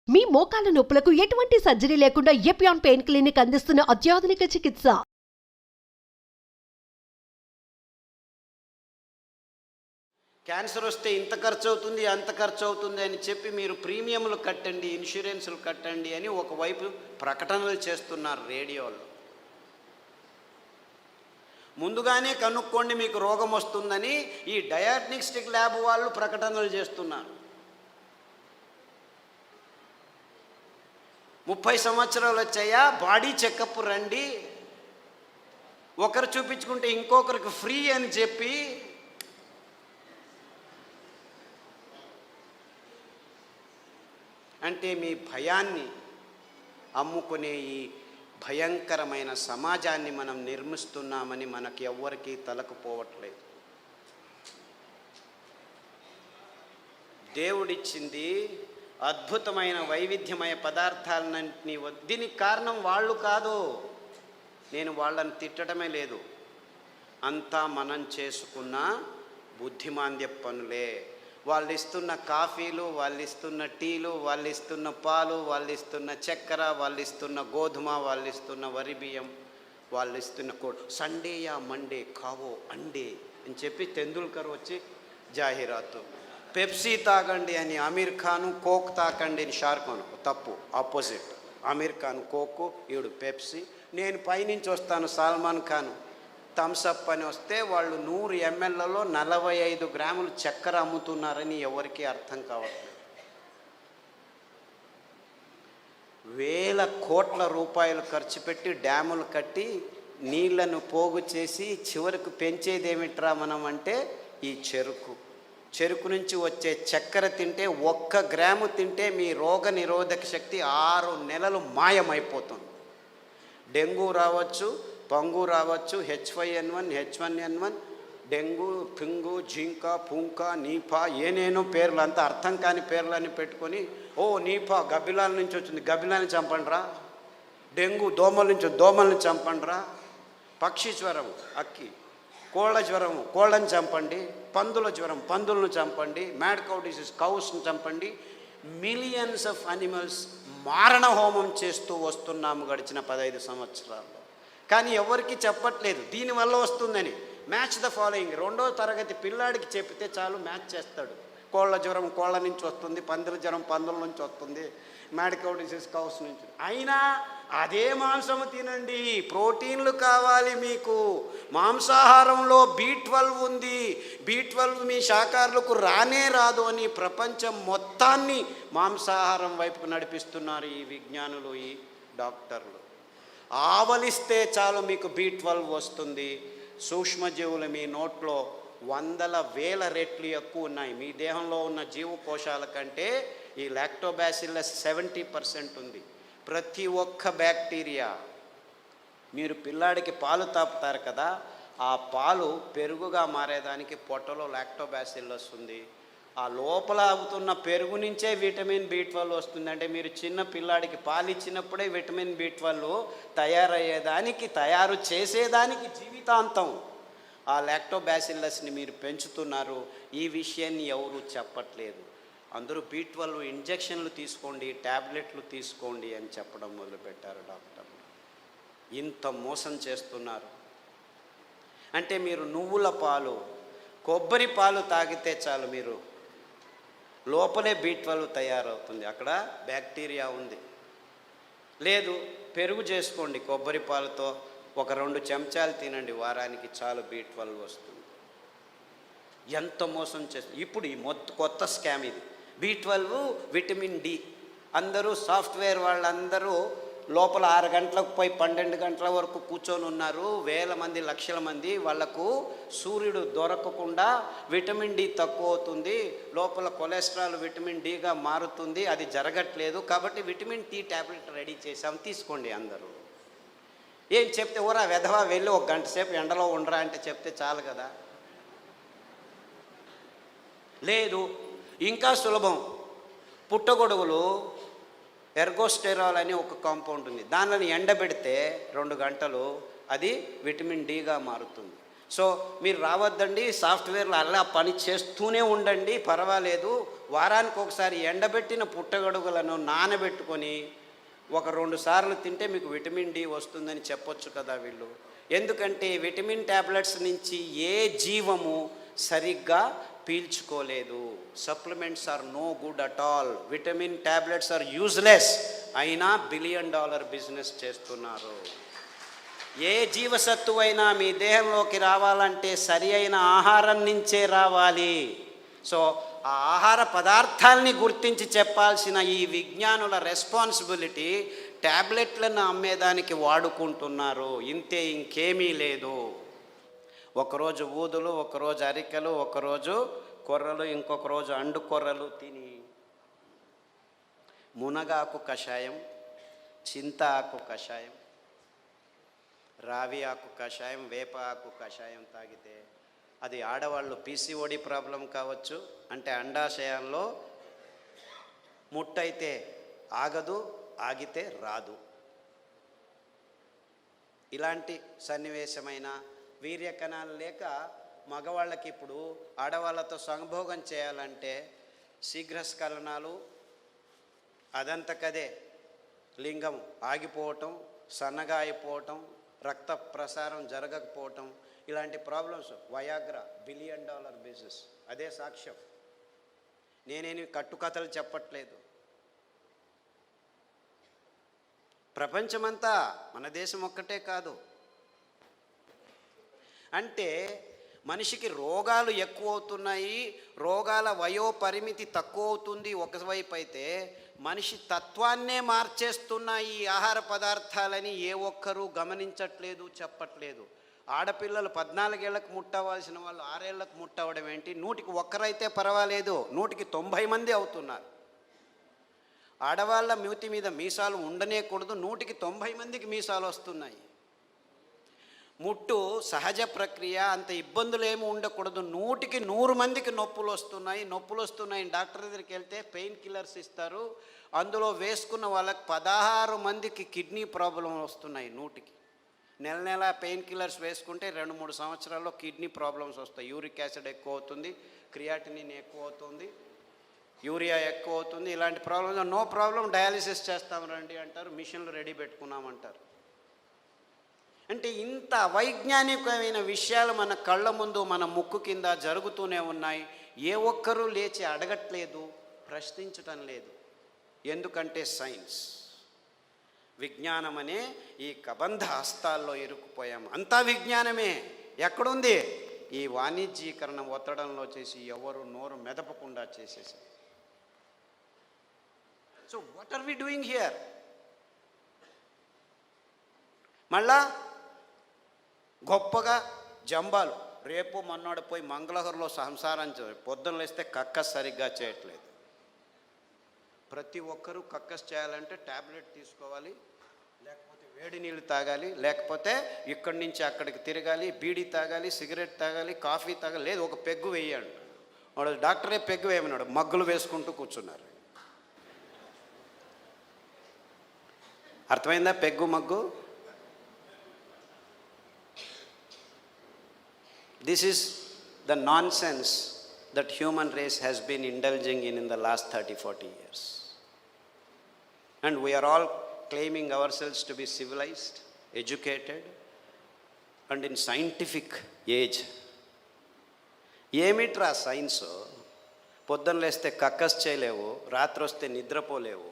మీ మోకాల నొప్పులకు ఎటువంటి సర్జరీ లేకుండా ఎపియాన్ పెయిన్ క్లినిక్ అందిస్తున్న అత్యాధునిక చికిత్స. క్యాన్సర్ వస్తే ఇంత ఖర్చు అవుతుంది అంత ఖర్చు అవుతుంది అని చెప్పి మీరు ప్రీమియంలు కట్టండి, ఇన్సూరెన్సులు కట్టండి అని ఒకవైపు ప్రకటనలు చేస్తున్నారు రేడియోలో. ముందుగానే కనుక్కోండి మీకు రోగం వస్తుందని ఈ డయాగ్నోస్టిక్ ల్యాబ్ వాళ్ళు ప్రకటనలు చేస్తున్నారు. 30 సంవత్సరాలు వచ్చాయా, బాడీ చెకప్ రండి, ఒకరు చూపించుకుంటే ఇంకొకరికి ఫ్రీ అని చెప్పి అంటే మీ భయాన్ని అమ్ముకునే ఈ భయంకరమైన సమాజాన్ని మనం నిర్మిస్తున్నామని మనకి ఎవ్వరికీ తలకపోవట్లేదు. దేవుడిచ్చింది అద్భుతమైన వైవిధ్యమయ పదార్థాలన్నింటినీ. దీనికి కారణం వాళ్ళు కాదు, నేను వాళ్ళని తిట్టడమే లేదు, అంతా మనం చేసుకున్న బుద్ధిమాంద్య పనులే. వాళ్ళు ఇస్తున్న కాఫీలు, వాళ్ళు ఇస్తున్న టీలు, వాళ్ళు ఇస్తున్న పాలు, వాళ్ళు ఇస్తున్న చక్కెర, వాళ్ళు ఇస్తున్న గోధుమ, వాళ్ళు ఇస్తున్న వరి బియ్యం, వాళ్ళు ఇస్తున్న సండేయా మండే కావో అండే అని చెప్పి తెందుల్కర్ వచ్చి జాహీరాతు. పెప్సీ తాగండి అని అమీర్ ఖాను, కోక్ తాకండి అని షారుఖ్ ఖాన్. తప్పు, ఆపోజిట్. అమీర్ ఖాన్ కోకు, ఈడు పెప్సీ. నేను పైనుంచి వస్తాను సల్మాన్ ఖాన్ థమ్సప్ అని వస్తే వాళ్ళు 100 mlలో 45 గ్రాములు చక్కెర అమ్ముతున్నారని ఎవరికీ అర్థం కావట్లేదు. వేల కోట్ల రూపాయలు ఖర్చు పెట్టి డ్యాములు కట్టి నీళ్లను పోగు చేసి చివరకు పెంచేదేమిట్రా మనం అంటే ఈ చెరుకు నుంచి వచ్చే చక్కెర తింటే 1 గ్రాము తింటే మీ రోగ నిరోధక శక్తి 6 నెలలు మాయమైపోతుంది. డెంగ్యూ రావచ్చు, పంగు రావచ్చు, H5N1, H1N1, డెంగ్యూ, పింగు, జింక, పుంక, నీపా, ఏనేనో పేర్లు, అంత అర్థం కాని పేర్లని పెట్టుకొని నీపా గబ్బిలాల నుంచి వచ్చింది, గబ్బిలాన్ని చంపండిరా. డెంగ్యూ దోమల నుంచి, దోమల్ని చంపండిరా. పక్షి జ్వరం, అక్కి. కోళ్ళ జ్వరం, కోళ్ళని చంపండి. పందుల జ్వరం, పందులను చంపండి. మ్యాడ్ కౌ డిసీజ్, కౌస్ని చంపండి. మిలియన్స్ ఆఫ్ అనిమల్స్ మారణ హోమం చేస్తూ వస్తున్నాము గడిచిన 15 సంవత్సరాల్లో. కానీ ఎవరికి చెప్పట్లేదు దీనివల్ల వస్తుందని. Match the following. 2వ తరగతి పిల్లాడికి చెప్తే చాలు, మ్యాచ్ చేస్తాడు. కోళ్ళ జ్వరం కోళ్ళ నుంచి వస్తుంది, పందుల జ్వరం పందుల నుంచి వస్తుంది, మ్యాడ్ కౌ డిసీజ్ కౌస్ నుంచి. అయినా అదే మాంసము తినండి, ప్రోటీన్లు కావాలి మీకు. మాంసాహారంలో B12 ఉంది, B12 మీ శాకాహారులకు రానే రాదు అని ప్రపంచం మొత్తాన్ని మాంసాహారం వైపు నడిపిస్తున్నారు ఈ విజ్ఞానులు, ఈ డాక్టర్లు. ఆవలిస్తే చాలు మీకు B12 వస్తుంది. సూక్ష్మజీవులు మీ నోట్లో 100,000 రెట్లు ఎక్కువ ఉన్నాయి. మీ దేహంలో ఉన్న జీవకోశాల కంటే ఈ లాక్టోబాసిల్లస్ 70% ఉంది. ప్రతి ఒక్క బ్యాక్టీరియా, మీరు పిల్లాడికి పాలు తాపుతారు కదా, ఆ పాలు పెరుగుగా మారేదానికి పొట్టలో లాక్టోబాసిల్లస్ ఉంది. ఆ లోపల అవుతున్న పెరుగు నుంచే విటమిన్ B12 వస్తుంది. అంటే మీరు చిన్న పిల్లాడికి పాలు ఇచ్చినప్పుడే విటమిన్ B12 తయారయ్యేదానికి, తయారు చేసేదానికి జీవితాంతం ఆ లాక్టోబాసిల్లస్ని మీరు పెంచుతున్నారు. ఈ విషయాన్ని ఎవరు చెప్పట్లేదు. అందరూ B12 ఇంజెక్షన్లు తీసుకోండి, ట్యాబ్లెట్లు తీసుకోండి అని చెప్పడం మొదలుపెట్టారు డాక్టర్లు. ఇంత మోసం చేస్తున్నారు. అంటే మీరు నువ్వుల పాలు, కొబ్బరి పాలు తాగితే చాలు, మీరు లోపలే B12 తయారవుతుంది, అక్కడ బ్యాక్టీరియా ఉంది. లేదు, పెరుగు చేసుకోండి కొబ్బరి పాలతో, ఒక 2 చెంచాలు తినండి వారానికి, చాలు B12 వస్తుంది. ఎంత మోసం చేస్తుంది. ఇప్పుడు ఈ కొత్త స్కామ్ ఇది. B12, vitamin D. అందరూ సాఫ్ట్వేర్ వాళ్ళందరూ లోపల 6 గంటలకు పోయి 12 గంటల వరకు కూర్చొని ఉన్నారు. వేల మంది, లక్షల మంది. వాళ్లకు సూర్యుడు దొరకకుండా విటమిన్ D తక్కువ అవుతుంది, లోపల కొలెస్ట్రాల్ విటమిన్ Dగా మారుతుంది. అది జరగట్లేదు కాబట్టి విటమిన్ T ట్యాబ్లెట్ రెడీ చేసాం, తీసుకోండి అందరూ. ఏం చెప్తే ఓరా వెధవా వెళ్ళి 1 గంట సేపు ఎండలో ఉండరా అంటే చెప్తే చాలు కదా. లేదు, ఇంకా సులభం. పుట్టగొడుగులు ఎర్గోస్టెరాల్ అని ఒక కాంపౌండ్ ఉంది, దానిని ఎండబెడితే 2 గంటలు అది విటమిన్ Dగా మారుతుంది. సో మీరు రావద్దండి, సాఫ్ట్వేర్లో అలా పని చేస్తూనే ఉండండి, పర్వాలేదు, వారానికి ఒకసారి ఎండబెట్టిన పుట్టగొడుగులను నానబెట్టుకొని 1-2 సార్లు తింటే మీకు విటమిన్ డి వస్తుందని చెప్పొచ్చు కదా వీళ్ళు. ఎందుకంటే విటమిన్ ట్యాబ్లెట్స్ నుంచి ఏ జీవము సరిగ్గా పీల్చుకోలేదు. Supplements are no good at all. Vitamin tablets are useless. అయినా $1 బిలియన్ బిజినెస్ చేస్తున్నారు. ఏ జీవసత్తువైనా మీ దేహంలోకి రావాలంటే సరి అయిన ఆహారం నుంచే రావాలి. సో ఆ ఆహార పదార్థాలని గుర్తించి చెప్పాల్సిన ఈ విజ్ఞానుల రెస్పాన్సిబిలిటీ ట్యాబ్లెట్లను అమ్మేదానికి వాడుకుంటున్నారు. ఇంతే, ఇంకేమీ లేదు. ఒకరోజు ఊదులు, ఒకరోజు అరికెలు, ఒకరోజు కొర్రలు, ఇంకొక రోజు అండు కొర్రలు తిని మునగాకు కషాయం, చింత ఆకు కషాయం, రావి ఆకు కషాయం, వేప ఆకు కషాయం తాగితే అది ఆడవాళ్ళు పీసీఓడి ప్రాబ్లం కావచ్చు, అంటే అండాశయాల్లో ముట్టయితే ఆగదు, ఆగితే రాదు. ఇలాంటి సన్నివేశమైన వీర్యకణాలు లేక మగవాళ్ళకి ఇప్పుడు ఆడవాళ్ళతో సంభోగం చేయాలంటే శీఘ్రస్ఖలనాలు, అదంతకదే లింగం ఆగిపోవటం, సన్నగా అయిపోవటం, రక్త ప్రసారం జరగకపోవటం, ఇలాంటి ప్రాబ్లమ్స్. Viagra $1 billion business. అదే సాక్ష్యం. నేనేమి కట్టుకథలు చెప్పట్లేదు. ప్రపంచమంతా, మన దేశం ఒక్కటే కాదు. అంటే మనిషికి రోగాలు ఎక్కువ అవుతున్నాయి, రోగాల వయోపరిమితి తక్కువ అవుతుంది ఒకవైపు అయితే, మనిషి తత్వాన్నే మార్చేస్తున్నాయి ఈ ఆహార పదార్థాలని ఏ ఒక్కరూ గమనించట్లేదు, చెప్పట్లేదు. ఆడపిల్లలు 14 ఏళ్లకు ముట్టవలసిన వాళ్ళు 6 ఏళ్లకు ముట్టవడం ఏంటి? 100కి 1 అయితే పర్వాలేదు, 100కి 90 మంది అవుతున్నారు. ఆడవాళ్ళ మూతి మీద మీసాలు ఉండనేకూడదు, 100కి 90 మందికి మీసాలు వస్తున్నాయి. ముట్టు సహజ ప్రక్రియ, అంత ఇబ్బందులు ఏమి ఉండకూడదు, 100కి 100 మందికి నొప్పులు వస్తున్నాయి. డాక్టర్ దగ్గరికి వెళ్తే పెయిన్ కిల్లర్స్ ఇస్తారు, అందులో వేసుకున్న వాళ్ళకి 16 మందికి కిడ్నీ ప్రాబ్లం వస్తున్నాయి. 100కి నెల పెయిన్ కిల్లర్స్ వేసుకుంటే 2-3 సంవత్సరాల్లో కిడ్నీ ప్రాబ్లమ్స్ వస్తాయి. యూరిక్ యాసిడ్ ఎక్కువ అవుతుంది, క్రియాటినిన్ ఎక్కువ అవుతుంది, యూరియా ఎక్కువ అవుతుంది. ఇలాంటి ప్రాబ్లమ్స్ నో ప్రాబ్లం, డయాలిసిస్ చేస్తాం రండి అంటారు, మిషన్లు రెడీ పెట్టుకున్నామంటారు. అంటే ఇంత వైజ్ఞానికమైన విషయాలు మన కళ్ళ ముందు, మన ముక్కు కింద జరుగుతూనే ఉన్నాయి. ఏ ఒక్కరూ లేచి అడగట్లేదు, ప్రశ్నించటం లేదు. ఎందుకంటే సైన్స్, విజ్ఞానం అనే ఈ కబంధ హస్తాల్లో ఇరుక్కుపోయాం. అంతా విజ్ఞానమే. ఎక్కడుంది? ఈ వాణిజ్యీకరణ ఒత్తడంలో చేసి ఎవరు నోరు మెదపకుండా చేసేసారు. So what are we doing here? మళ్ళా గొప్పగా జంబాలు, రేపు మొన్నడు పోయి మంగళహరులో సంసారం పొద్దున్న లేస్తే కక్కస్ సరిగ్గా చేయట్లేదు. ప్రతి ఒక్కరూ కక్కస్ చేయాలంటే ట్యాబ్లెట్ తీసుకోవాలి, లేకపోతే వేడి నీళ్ళు తాగాలి, లేకపోతే ఇక్కడి నుంచి అక్కడికి తిరగాలి, బీడీ తాగాలి, సిగరెట్ తాగాలి, కాఫీ తాగాలి, లేదు ఒక పెగ్గు వేయండి. వాడు డాక్టరే పెగ్గు వేయమన్నాడు, మగ్గులు వేసుకుంటూ కూర్చున్నారు. అర్థమైందా peg mug? This is the nonsense that human race has been indulging in the last 30-40 years. And we are all claiming ourselves to be civilized, educated, and in scientific age. ఏమిట్రా science? పొద్దున్న లేస్తే కక్కస్ చేయలేవు, రాత్రి వస్తే నిద్రపోలేవు.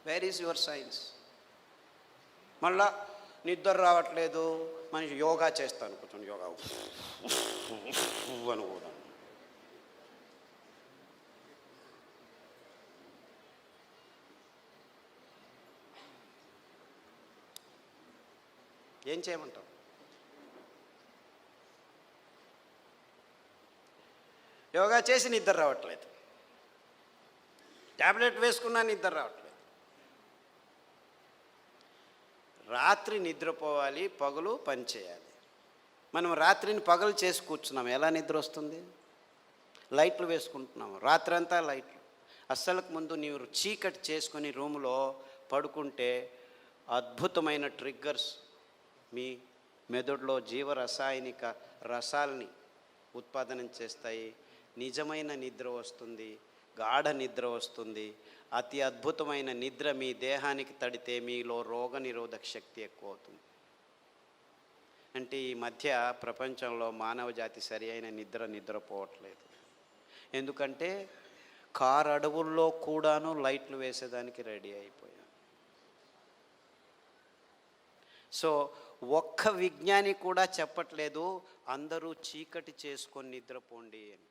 Where is your science? మళ్ళా నిద్ర రావట్లేదు, మనిషి యోగా చేస్తాను, కూర్చొని యోగా అని కూడా. ఏం చేయమంటావు? యోగా చేసి నిద్ర రావట్లేదు, ట్యాబ్లెట్ వేసుకున్నా నిద్ర రావట్లేదు. రాత్రి నిద్రపోవాలి, పగలు పని చేయాలి. మనం రాత్రిని పగలు చేసి కూర్చున్నాం, ఎలా నిద్ర వస్తుంది? లైట్లు వేసుకుంటున్నాము, రాత్రంతా లైట్లు. అస్సలకు ముందు నీవు చీకటి చేసుకొని రూములో పడుకుంటే అద్భుతమైన ట్రిగ్గర్స్ మీ మెదడులో జీవరసాయనిక రసాల్ని ఉత్పాదనం చేస్తాయి. నిజమైన నిద్ర వస్తుంది, గాఢ నిద్ర వస్తుంది. అతి అద్భుతమైన నిద్ర మీ దేహానికి తడితే మీలో రోగనిరోధక శక్తి ఎక్కువ అవుతుంది. అంటే ఈ మధ్య ప్రపంచంలో మానవ జాతి సరి అయిన నిద్రపోవట్లేదు. ఎందుకంటే కారు అడవుల్లో కూడాను లైట్లు వేసేదానికి రెడీ అయిపోయాం. సో ఒక్క విజ్ఞాని కూడా చెప్పట్లేదు అందరూ చీకటి చేసుకొని నిద్రపోండి అని.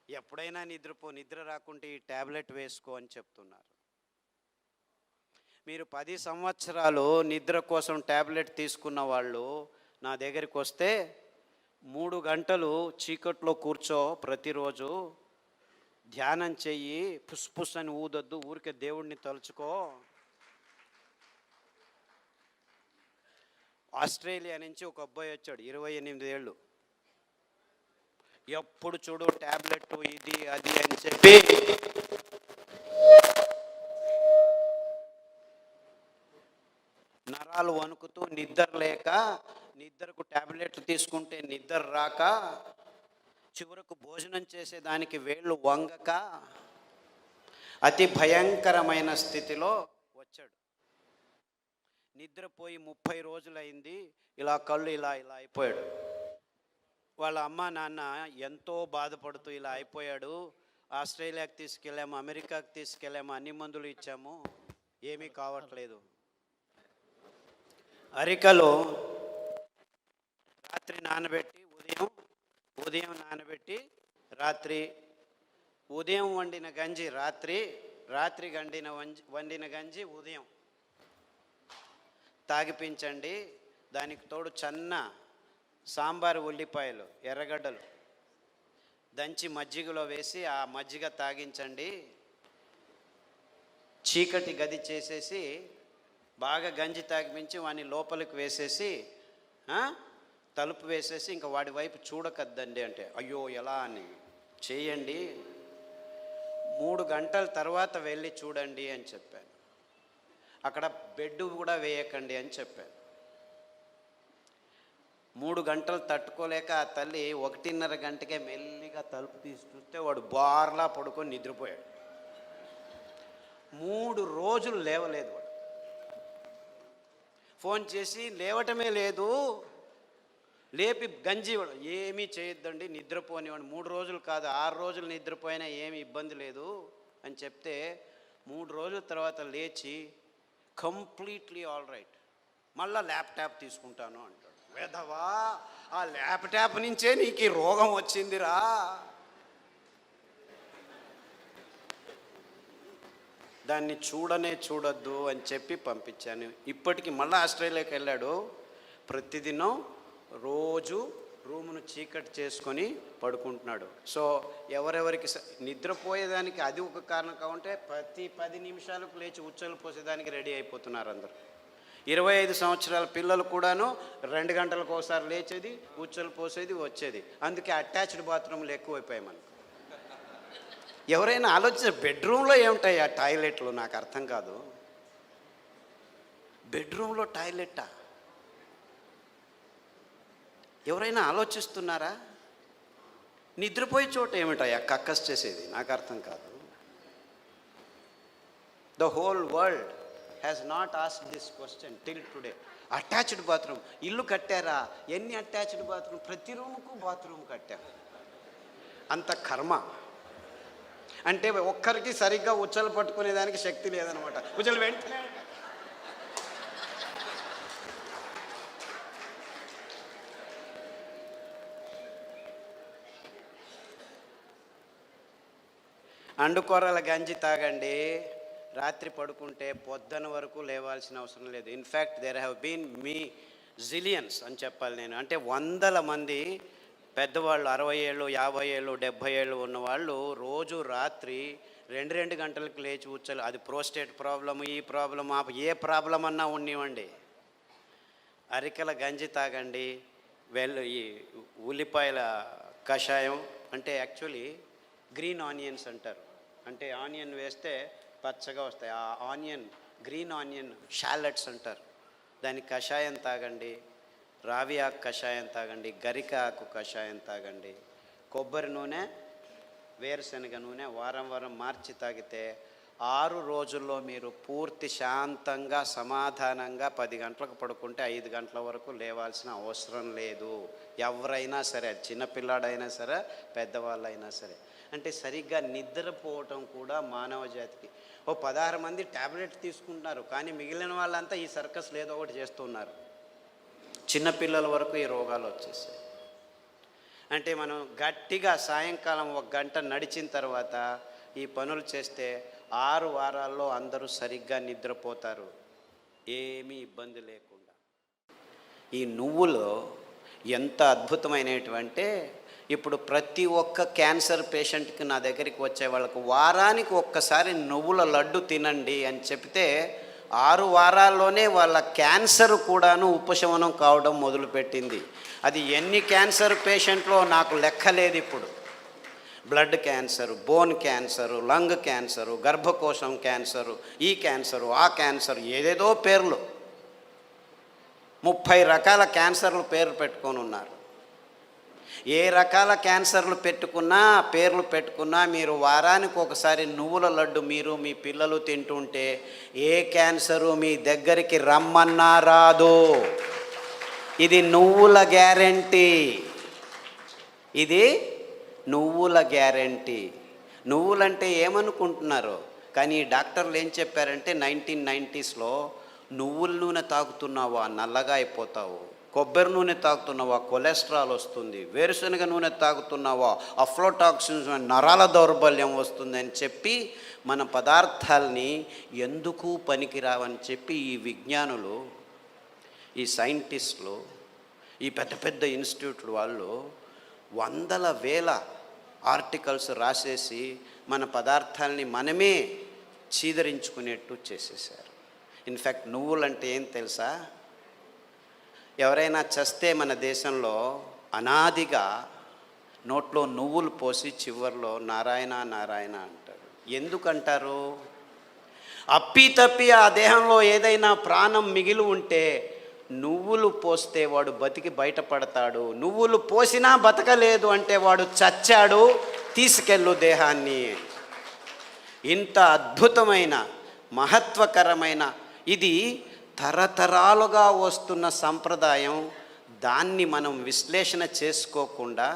ఎప్పుడైనా నిద్ర రాకుంటే ఈ ట్యాబ్లెట్ వేసుకో అని చెప్తున్నారు. మీరు 10 సంవత్సరాలు నిద్ర కోసం ట్యాబ్లెట్ తీసుకున్న వాళ్ళు నా దగ్గరికి వస్తే 3 గంటలు చీకట్లో కూర్చో, ప్రతిరోజు ధ్యానం చెయ్యి, పుస్ అని ఊదొద్దు, ఊరికే దేవుడిని తలుచుకో. ఆస్ట్రేలియా నుంచి ఒక అబ్బాయి వచ్చాడు, 28 ఏళ్ళు. ఎప్పుడు చూడు ట్యాబ్లెట్ ఇది అది అని చెప్పి నరాలు వణుకుతూ నిద్ర లేక, నిద్రకు ట్యాబ్లెట్లు తీసుకుంటే నిద్ర రాక, చివరకు భోజనం చేసేదానికి వేళ్ళు వంగక అతి భయంకరమైన స్థితిలో వచ్చాడు. నిద్రపోయి 30 రోజులైంది. ఇలా కళ్ళు ఇలా అయిపోయాడు. వాళ్ళ అమ్మ నాన్న ఎంతో బాధపడుతూ ఇలా అయిపోయాడు, ఆస్ట్రేలియాకి తీసుకెళ్ళాము, అమెరికాకి తీసుకెళ్ళాము, అన్ని మందులు ఇచ్చాము, ఏమీ కావట్లేదు. అరికలో రాత్రి నానబెట్టి ఉదయం నానబెట్టి రాత్రి, ఉదయం వండిన గంజి రాత్రి వండిన గంజి ఉదయం తాగిపించండి. దానికి తోడు చన్న సాంబారు ఉల్లిపాయలు, ఎర్రగడ్డలు దంచి మజ్జిగలో వేసి ఆ మజ్జిగ తాగించండి. చీకటి గది చేసేసి బాగా గంజి తాగిపించి వాడిని లోపలికి వేసేసి తలుపు వేసేసి ఇంకా వాడి వైపు చూడకద్దండి అంటే, అయ్యో ఎలా అని చేయండి. 3 గంటల తర్వాత వెళ్ళి చూడండి అని చెప్పాను. అక్కడ బెడ్ కూడా వేయకండి అని చెప్పాను. 3 గంటలు తట్టుకోలేక ఆ తల్లి 1:30 గంటకే మెల్లిగా తలుపు తీసి చూస్తే వాడు బార్లా పడుకొని నిద్రపోయాడు. 3 రోజులు లేవలేదు వాడు. ఫోన్ చేసి లేవటమే లేదు, లేపి గంజి వాడు, ఏమీ చేయొద్దండి నిద్రపోనివాడు, 3 రోజులు కాదు 6 రోజులు నిద్రపోయినా ఏమీ ఇబ్బంది లేదు అని చెప్తే 3 రోజుల తర్వాత లేచి కంప్లీట్లీ ఆల్ రైట్, మళ్ళీ ల్యాప్టాప్ తీసుకుంటాను అంటాడు. వేదవా, ఆ ల్యాప్టాప్ నుంచే నీకు ఈ రోగం వచ్చిందిరా. దాన్ని చూడొద్దు అని చెప్పి పంపించాను. ఇప్పటికి మళ్ళీ ఆస్ట్రేలియాకి వెళ్ళాడు. ప్రతిదినం రోజు రూమును చీకటి చేసుకొని పడుకుంటున్నాడు. సో ఎవరెవరికి నిద్రపోయేదానికి అది ఒక కారణం కావంటే ప్రతి 10 నిమిషాలకు లేచి ఉచ్చలు పోసేదానికి రెడీ అయిపోతున్నారు అందరూ. 25 సంవత్సరాల పిల్లలు కూడాను 2 గంటలకు ఒకసారి లేచేది, ఉచ్చలు పోసేది, వచ్చేది. అందుకే అటాచ్డ్ బాత్రూమ్లు ఎక్కువైపోయాయి మనకు. ఎవరైనా ఆలోచించే బెడ్రూమ్లో ఏముంటాయి ఆ టాయిలెట్లు? నాకు అర్థం కాదు. బెడ్రూమ్లో టాయిలెట్టా? ఎవరైనా ఆలోచిస్తున్నారా? నిద్రపోయే చోట ఏమిటాయా కక్కస్ చేసేది? నాకు అర్థం కాదు. The whole world has not asked this question till today. Attached bathroom ఇల్లు కట్టారా? ఎన్ని అటాచ్డ్ బాత్రూమ్? ప్రతి రూముకు బాత్రూమ్ కట్టారు. అంత కర్మ. అంటే ఒక్కరికి సరిగ్గా ఉచ్చలు పట్టుకునేదానికి శక్తి లేదనమాట. ఉచ్చలు వెంటనే అండుకొర్రల గంజి తాగండి, రాత్రి పడుకుంటే పొద్దున వరకు లేవాల్సిన అవసరం లేదు. In fact there have been zillions అని చెప్పాలి నేను. అంటే 100 మంది పెద్దవాళ్ళు 60 ఏళ్ళు 50 ఏళ్ళు 70 ఏళ్ళు ఉన్నవాళ్ళు రోజు రాత్రి 2 గంటలకు లేచి ఉచ్చలు, అది ప్రోస్టేట్ ప్రాబ్లము, ఈ ప్రాబ్లం, ఏ ప్రాబ్లం అన్నా ఉన్నివ్వండి, అరికల గంజి తాగండి. ఈ ఉల్లిపాయల కషాయం అంటే యాక్చువల్లీ గ్రీన్ ఆనియన్స్ అంటారు. అంటే ఆనియన్ వేస్తే పచ్చగా వస్తాయి. ఆ ఆనియన్ గ్రీన్ ఆనియన్ షాలెట్స్ అంటారు. దాని కషాయం తాగండి, రావి ఆకు కషాయం తాగండి, గరిక ఆకు కషాయం తాగండి, కొబ్బరి నూనె, వేరుశనగ నూనె వారం వారం మార్చి తాగితే 6 రోజుల్లో మీరు పూర్తి శాంతంగా సమాధానంగా 10 గంటలకు పడుకుంటే 5 గంటల వరకు లేవాల్సిన అవసరం లేదు. ఎవరైనా సరే, చిన్నపిల్లాడైనా సరే, పెద్దవాళ్ళైనా సరే. అంటే సరిగ్గా నిద్రపోవటం కూడా మానవ జాతికి. 16 మంది ట్యాబ్లెట్ తీసుకుంటున్నారు, కానీ మిగిలిన వాళ్ళంతా ఈ సర్కస్లు ఏదో ఒకటి చేస్తున్నారు. చిన్నపిల్లల వరకు ఈ రోగాలు వచ్చేసాయి. అంటే మనం గట్టిగా సాయంకాలం 1 గంట నడిచిన తర్వాత ఈ పనులు చేస్తే 6 వారాల్లో అందరూ సరిగ్గా నిద్రపోతారు, ఏమీ ఇబ్బంది లేకుండా. ఈ నువ్వులు ఎంత అద్భుతమైనటువంటి, ఇప్పుడు ప్రతి ఒక్క క్యాన్సర్ పేషెంట్కి నా దగ్గరికి వచ్చే వాళ్ళకు వారానికి ఒక్కసారి నువ్వుల లడ్డు తినండి అని చెప్తే 6 వారాల్లోనే వాళ్ళ క్యాన్సర్ కూడాను ఉపశమనం కావడం మొదలుపెట్టింది. అది ఎన్ని క్యాన్సర్ పేషెంట్లో నాకు లెక్కలేదు. ఇప్పుడు blood cancer, bone cancer, lung cancer, గర్భకోశం క్యాన్సరు, ఈ క్యాన్సరు, ఆ క్యాన్సరు, ఏదేదో పేర్లు, 30 రకాల క్యాన్సర్లు పేర్లు పెట్టుకొని ఉన్నారు. ఏ రకాల క్యాన్సర్లు పెట్టుకున్నా, పేర్లు పెట్టుకున్నా, మీరు వారానికి ఒకసారి నువ్వుల లడ్డు మీరు మీ పిల్లలు తింటుంటే ఏ క్యాన్సరు మీ దగ్గరికి రమ్మన్నా రాదు. ఇది నువ్వుల గ్యారెంటీ. ఇది నువ్వుల గ్యారెంటీ. నువ్వులంటే ఏమనుకుంటున్నారు? కానీ డాక్టర్లు ఏం చెప్పారంటే 1990స్లో నువ్వుల నూనె తాగుతున్నావా నల్లగా అయిపోతావు, కొబ్బరి నూనె తాగుతున్నావా కొలెస్ట్రాల్ వస్తుంది, వేరుశనగ నూనె తాగుతున్నావా అఫ్లోటాక్సిన్స్ నరాల దౌర్బల్యం వస్తుంది అని చెప్పి మన పదార్థాలని ఎందుకు పనికిరావని చెప్పి ఈ విజ్ఞానులు, ఈ సైంటిస్టులు, ఈ పెద్ద పెద్ద ఇన్స్టిట్యూట్లు వాళ్ళు వందల వేల ఆర్టికల్స్ రాసేసి మన పదార్థాలని మనమే చీదరించుకునేట్టు చేసేసారు. ఇన్ఫ్యాక్ట్ నువ్వులంటే ఏం తెలుసా? ఎవరైనా చస్తే మన దేశంలో అనాదిగా నోట్లో నువ్వులు పోసి చివర్లో నారాయణ నారాయణ అంటారు. ఎందుకంటారు? అప్పి ఆ దేహంలో ఏదైనా ప్రాణం మిగిలి ఉంటే నువ్వులు పోస్తే వాడు బతికి బయటపడతాడు, నువ్వులు పోసినా బతకలేదు అంటే వాడు చచ్చాడు, తీసుకెళ్ళు దేహాన్ని. ఇంత అద్భుతమైన మహత్వకరమైన ఇది తరతరాలుగా వస్తున్న సంప్రదాయం. దాన్ని మనం విశ్లేషణ చేసుకోకుండా,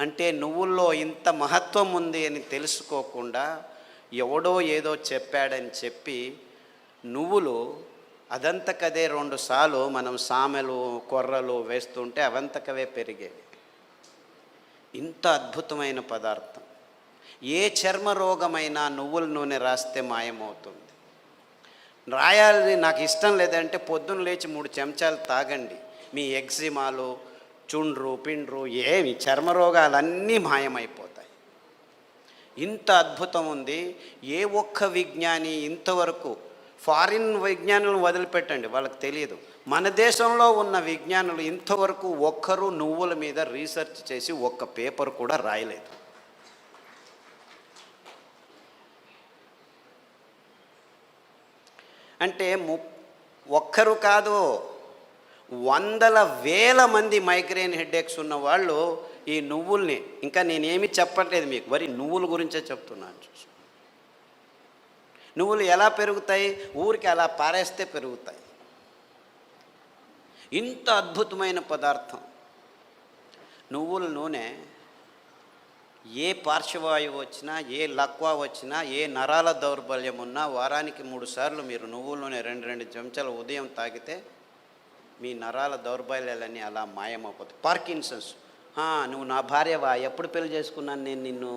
అంటే నువ్వుల్లో ఇంత మహత్వం ఉంది అని తెలుసుకోకుండా ఎవడో ఏదో చెప్పాడని చెప్పి నువ్వులు అదంతకదే 2 సార్లు మనం సామెలు కొర్రలు వేస్తుంటే అవంతకవే పెరిగేవి. ఇంత అద్భుతమైన పదార్థం. ఏ చర్మ రోగమైనా నువ్వుల నూనె రాస్తే మాయమవుతుంది. రాయాలి నాకు ఇష్టం లేదంటే పొద్దున్న లేచి 3 చెంచాలు తాగండి, మీ ఎగ్జిమాలు, చుండ్రు, పిండ్రు, ఏమి చర్మ రోగాలన్నీ మాయమైపోతాయి. ఇంత అద్భుతం ఉంది. ఏ ఒక్క విజ్ఞాని ఇంతవరకు, ఫారిన్ విజ్ఞానులను వదిలిపెట్టండి, వాళ్ళకి తెలియదు, మన దేశంలో ఉన్న విజ్ఞానులు ఇంతవరకు ఒక్కరు నువ్వుల మీద రీసెర్చ్ చేసి ఒక్క పేపర్ కూడా రాయలేదు. అంటే ఒక్కరు కాదు, వందల వేల మంది మైగ్రేన్ హెడేక్స్ ఉన్న వాళ్ళు ఈ నువ్వుల్ని, ఇంకా నేనేమి చెప్పట్లేదు మీకు, మరి నువ్వుల గురించే చెప్తున్నాను. చూసు, నువ్వులు ఎలా పెరుగుతాయి? ఊరికి అలా పారేస్తే పెరుగుతాయి. ఇంత అద్భుతమైన పదార్థం నువ్వుల నూనె. ఏ పార్శ్వవాయువు వచ్చినా, ఏ లక్వా వచ్చినా, ఏ నరాల దౌర్బల్యం ఉన్నా వారానికి 3 సార్లు మీరు నువ్వుల నూనె 2 చెంచాలు ఉదయం తాగితే మీ నరాల దౌర్బల్యాలన్నీ అలా మాయమైపోతాయి. పార్కిన్సన్స్, నువ్వు నా భార్యవా, ఎప్పుడు పెళ్లి చేసుకున్నాను నేను నిన్ను,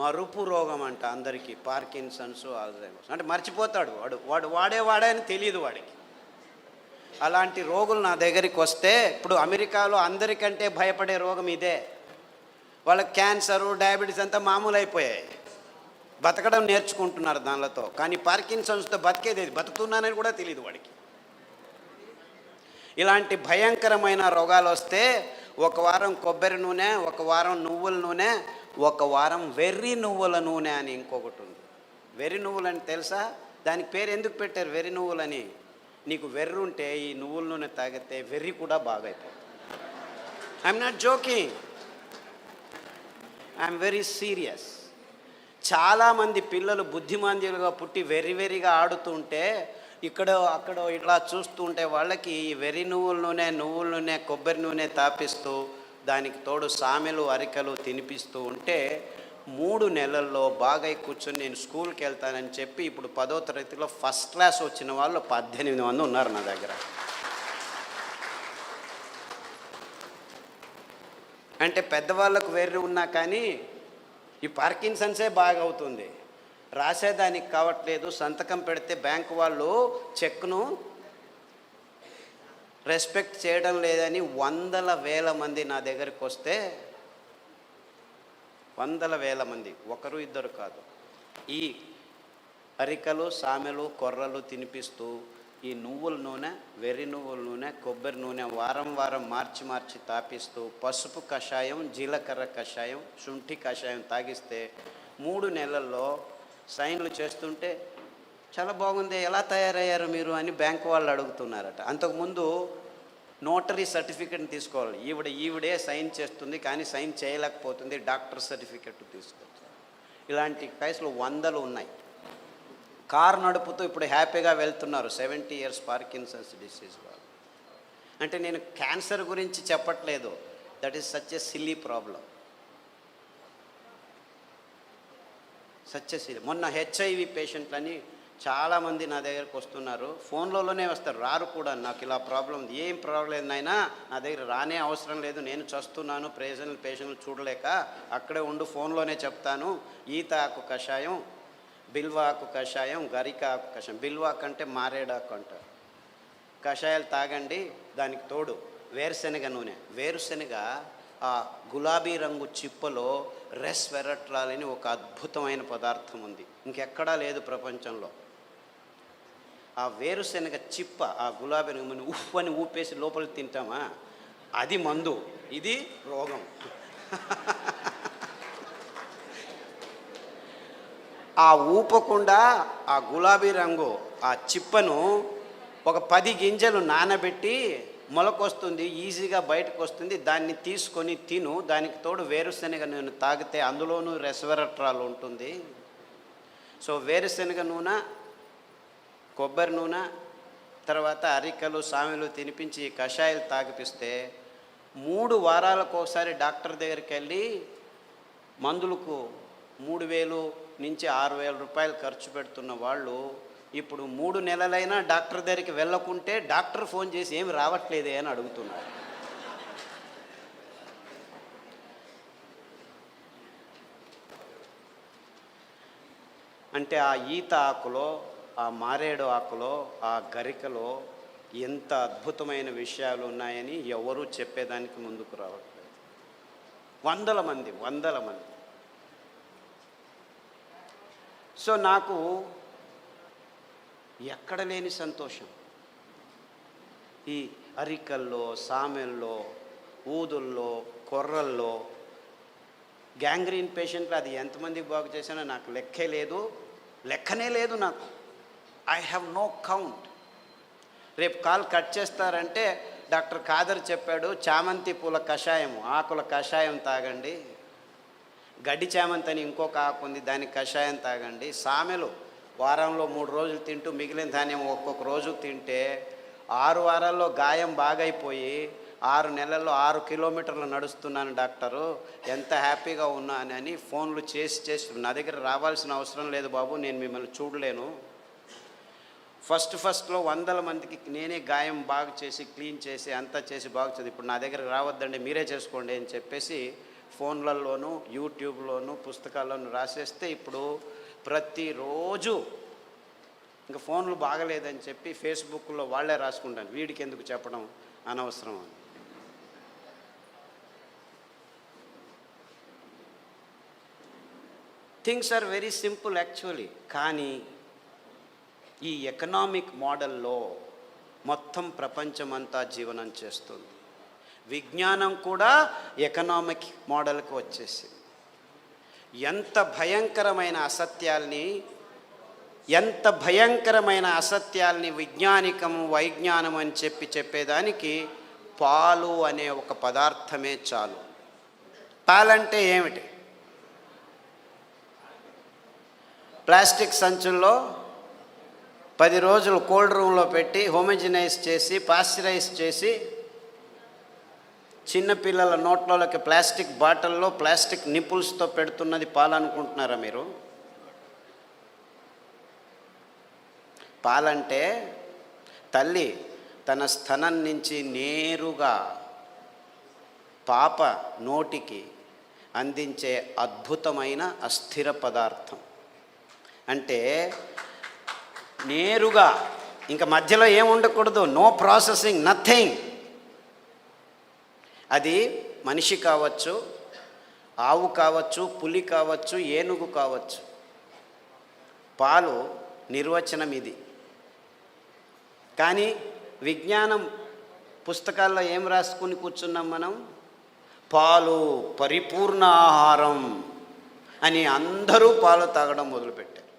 మరుపు రోగం అంట అందరికీ, పార్కిన్సన్స్, ఆల్జైమర్స్. అంటే మర్చిపోతాడు వాడు వాడే అని తెలియదు వాడికి. అలాంటి రోగులు నా దగ్గరికి వస్తే, ఇప్పుడు అమెరికాలో అందరికంటే భయపడే రోగం ఇదే. వాళ్ళకి క్యాన్సరు, డయాబెటీస్ అంతా మామూలు అయిపోయాయి, బతకడం నేర్చుకుంటున్నారు దానిలతో. కానీ పార్కిన్సన్స్తో బతికేది, బతుకుతున్నానని కూడా తెలియదు వాడికి. ఇలాంటి భయంకరమైన రోగాలు వస్తే 1 వారం కొబ్బరి నూనె, 1 వారం నువ్వుల నూనె, 1 వారం వెర్రి నువ్వుల నూనె అని ఇంకొకటి ఉంది. వెర్రి నువ్వులని తెలుసా? దానికి పేరు ఎందుకు పెట్టారు వెర్రి నువ్వులని? నీకు వెర్రి ఉంటే ఈ నువ్వుల నూనె తాగితే వెర్రి కూడా బాగైపోతుంది. I'm not joking, I'm very serious. చాలామంది పిల్లలు బుద్ధిమాంద్యులుగా పుట్టి వెర్రిగా ఆడుతుంటే ఇక్కడో అక్కడో ఇట్లా చూస్తూ ఉంటే వాళ్ళకి ఈ వెర్రి నువ్వుల నూనె కొబ్బరి నూనె తాపిస్తూ దానికి తోడు సామెలు అరికలు తినిపిస్తూ ఉంటే 3 నెలల్లో బాగా కూర్చొని నేను స్కూల్కి వెళ్తానని చెప్పి ఇప్పుడు 10వ తరగతిలో ఫస్ట్ క్లాస్ వచ్చిన వాళ్ళు 18 మంది ఉన్నారు నా దగ్గర. అంటే పెద్దవాళ్ళకు వెర్రి ఉన్నా కానీ ఈ పార్కిన్సన్సే బాగా అవుతుంది, రాసేదానికి కావట్లేదు. సంతకం పెడితే బ్యాంకు వాళ్ళు చెక్ను రెస్పెక్ట్ చేయడం లేదని 100,000 మంది నా దగ్గరికి వస్తే 100,000 మంది, ఒకరు ఇద్దరు కాదు, ఈ అరికలు సామెలు కొర్రలు తినిపిస్తూ ఈ నువ్వుల నూనె వెర్రి నువ్వుల నూనె కొబ్బరి నూనె వారం మార్చి తాపిస్తూ పసుపు కషాయం జీలకర్ర కషాయం శుంఠి కషాయం తాగిస్తే 3 నెలల్లో సైన్లు చేస్తుంటే చాలా బాగుంది, ఎలా తయారయ్యారు మీరు అని బ్యాంకు వాళ్ళు అడుగుతున్నారట. అంతకుముందు నోటరీ సర్టిఫికెట్ని తీసుకోవాలి, ఈవిడే సైన్ చేస్తుంది కానీ సైన్ చేయలేకపోతుంది, డాక్టర్ సర్టిఫికెట్ తీసుకోవచ్చు. ఇలాంటి కేసులు 100 ఉన్నాయి. కారు నడుపుతూ ఇప్పుడు హ్యాపీగా వెళ్తున్నారు 70 years పార్కిన్సన్స్ డిసీజ్ వాళ్ళు. అంటే నేను క్యాన్సర్ గురించి చెప్పట్లేదు, that is such a silly problem, such a silly. మొన్న హెచ్ఐవి పేషెంట్లని చాలామంది నా దగ్గరకు వస్తున్నారు, ఫోన్లలోనే వస్తారు, రారు కూడా. నాకు ఇలా ప్రాబ్లం ఉంది, ఏం ప్రాబ్లం లేదు నాయనా, నా దగ్గర రానే అవసరం లేదు, నేను చస్తున్నాను పేషెంట్లు చూడలేక, అక్కడే ఉండు ఫోన్లోనే చెప్తాను. ఈత ఆకు కషాయం, బిల్వ ఆకు కషాయం, గరిక ఆకు కషాయం, బిల్వాకు అంటే మారేడాకు అంటారు, కషాయాలు తాగండి. దానికి తోడు వేరుశెనగ నూనె, వేరుశెనగ ఆ గులాబీ రంగు చిప్పలో రెస్వెరట్రాల్ అని ఒక అద్భుతమైన పదార్థం ఉంది, ఇంకెక్కడా లేదు ప్రపంచంలో. ఆ వేరుశెనగ చిప్ప ఆ గులాబీ రంగు ఉఫ్ అని ఊపేసి లోపలికి తింటామా, అది మందు, ఇది రోగం. ఆ ఊపకుండా ఆ గులాబీ రంగు ఆ చిప్పను ఒక 10 గింజలు నానబెట్టి మొలకొస్తుంది, ఈజీగా బయటకు వస్తుంది, దాన్ని తీసుకొని తిను. దానికి తోడు వేరుశెనగ నూనె తాగితే అందులోనూ రెస్వెరట్రాల్ ఉంటుంది. సో వేరుశెనగ నూనె కొబ్బరి నూనె తర్వాత అరికలు సామెలు తినిపించి కషాయాలు తాగిపిస్తే 3 వారాలకు ఒకసారి డాక్టర్ దగ్గరికి వెళ్ళి మందులకు 3,000 నుంచి 6,000 రూపాయలు ఖర్చు పెడుతున్న వాళ్ళు ఇప్పుడు 3 నెలలైనా డాక్టర్ దగ్గరికి వెళ్ళకుంటే డాక్టర్ ఫోన్ చేసి ఏమి రావట్లేదే అని అడుగుతున్నారు. అంటే ఆ ఈత ఆకులో ఆ మారేడు ఆకులో ఆ గరికలో ఎంత అద్భుతమైన విషయాలు ఉన్నాయని ఎవరూ చెప్పేదానికి ముందుకు రావట్లేదు. 100 మంది. సో నాకు ఎక్కడ లేని సంతోషం, ఈ అరికల్లో సామెల్లో ఊదుల్లో కొర్రల్లో గ్యాంగ్రీన్ పేషెంట్లు అది ఎంతమందికి బాగు చేశానో నాకు లెక్కనే లేదు నాకు. I have no count. రేపు కాల్ కట్ చేస్తారంటే డాక్టర్ ఖాదర్ చెప్పాడు చామంతి పూల కషాయం ఆకుల కషాయం తాగండి, గడ్డి చామంతి అని ఇంకొక ఆకు ఉంది దానికి కషాయం తాగండి, సామెలు వారంలో 3 రోజులు తింటూ మిగిలిన ధాన్యం ఒక్కొక్క రోజు తింటే 6 వారాల్లో గాయం బాగైపోయి 6 నెలల్లో 6 కిలోమీటర్లు నడుస్తున్నాను డాక్టరు, ఎంత హ్యాపీగా ఉన్నానని ఫోన్లు చేసి నా దగ్గర రావాల్సిన అవసరం లేదు బాబు, నేను మిమ్మల్ని చూడలేను. ఫస్ట్లో 100 మందికి నేనే గాయం బాగు చేసి క్లీన్ చేసి అంతా చేసి బాగు చేసి ఇప్పుడు నా దగ్గర రావద్దండి మీరే చేసుకోండి అని చెప్పేసి ఫోన్లలోనూ యూట్యూబ్లోనూ పుస్తకాల్లోనూ రాసేస్తే ఇప్పుడు ప్రతిరోజు ఇంకా ఫోన్లు బాగలేదని చెప్పి ఫేస్బుక్లో వాళ్ళే రాసుకుంటాను, వీడికి ఎందుకు చెప్పడం అనవసరం అని. Things are very simple actually. కానీ ఈ ఎకనామిక్ మోడల్లో మొత్తం ప్రపంచమంతా జీవనం చేస్తుంది. విజ్ఞానం కూడా ఎకనామిక్ మోడల్కి వచ్చేసింది. ఎంత భయంకరమైన అసత్యాల్ని ఎంత భయంకరమైన అసత్యాల్ని విజ్ఞానికము వైజ్ఞానం అని చెప్పేదానికి పాలు అనే ఒక పదార్థమే చాలు. పాలంటే ఏమిటి? ప్లాస్టిక్ సంచుల్లో 10 రోజులు కోల్డ్ రూమ్లో పెట్టి హోమోజినైజ్ చేసి పాశ్చరైజ్ చేసి చిన్నపిల్లల నోట్లోకి ప్లాస్టిక్ బాటిల్లో ప్లాస్టిక్ నిపుల్స్తో పెడుతున్నది పాలు అనుకుంటున్నారా మీరు? పాలంటే తల్లి తన స్తనం నుంచి నేరుగా పాప నోటికి అందించే అద్భుతమైన అస్థిర పదార్థం. అంటే నేరుగా, ఇంకా మధ్యలో ఏం ఉండకూడదు, నో ప్రాసెసింగ్, నథింగ్. అది మనిషి కావచ్చు, ఆవు కావచ్చు, పులి కావచ్చు, ఏనుగు కావచ్చు. పాలు నిర్వచనం ఇది. కానీ విజ్ఞానం పుస్తకాల్లో ఏం రాసుకుని కూర్చున్నాం మనం? పాలు పరిపూర్ణ ఆహారం అని అందరూ పాలు తాగడం మొదలుపెట్టారు.